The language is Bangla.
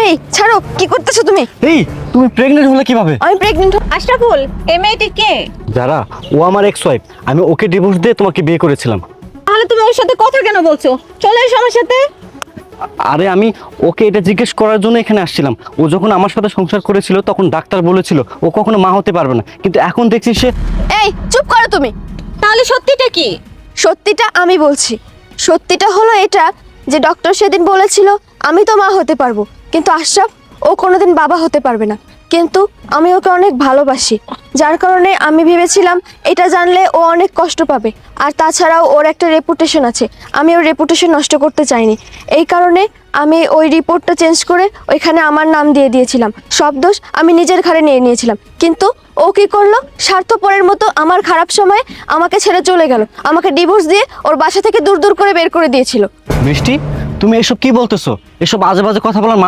এই ছাড়ো, কি করতেছো তুমি? এই তুমি প্রেগনেন্ট হলে কিভাবে? আমি প্রেগনেন্ট। আশরাফুল, এই মেয়েটি কে? যারা ও আমার এক্স ওয়াইফ, আমি ওকে ডিভোর্স দিয়ে তোমাকে বিয়ে করেছিলাম। তাহলে তুমি ওর সাথে কথা কেন বলছো? চলে এসো আমার সাথে। আরে আমি ওকে এটা জিজ্ঞেস করার জন্য এখানে আসছিলাম। ও যখন আমার সাথে সংসার করেছিল তখন ডাক্তার বলেছিল ও কখনো মা হতে পারবে না, কিন্তু এখন দেখছি সে। এই চুপ করো তুমি। তাহলে সত্যিটা কি? সত্যিটা আমি বলছি। সত্যিটা হলো এটা যে ডক্টর সেদিন বলেছিল আমি তো মা হতে পারবো, কিন্তু আশরাফ ও কোনোদিন বাবা হতে পারবে না। কিন্তু আমি ওকে অনেক ভালোবাসি, যার কারণে আমি ভেবেছিলাম এটা জানলে ও অনেক কষ্ট পাবে। আর তাছাড়াও ওর একটা রেপুটেশন আছে, আমি ওর রেপুটেশন নষ্ট করতে চাইনি। এই কারণে আমি ওই রিপোর্টটা চেঞ্জ করে ওইখানে আমার নাম দিয়ে দিয়েছিলাম। সব দোষ আমি নিজের ঘাড়ে নিয়ে নিয়েছিলাম। কিন্তু ও কি করলো, স্বার্থপরের মতো আমার খারাপ সময়ে আমাকে ছেড়ে চলে গেল, আমাকে ডিভোর্স দিয়ে ওর বাসা থেকে দূর দূর করে বের করে দিয়েছিল। বৃষ্টি, তুমি এসব কি বলতেছো? এসব আজে বাজে কথা বলার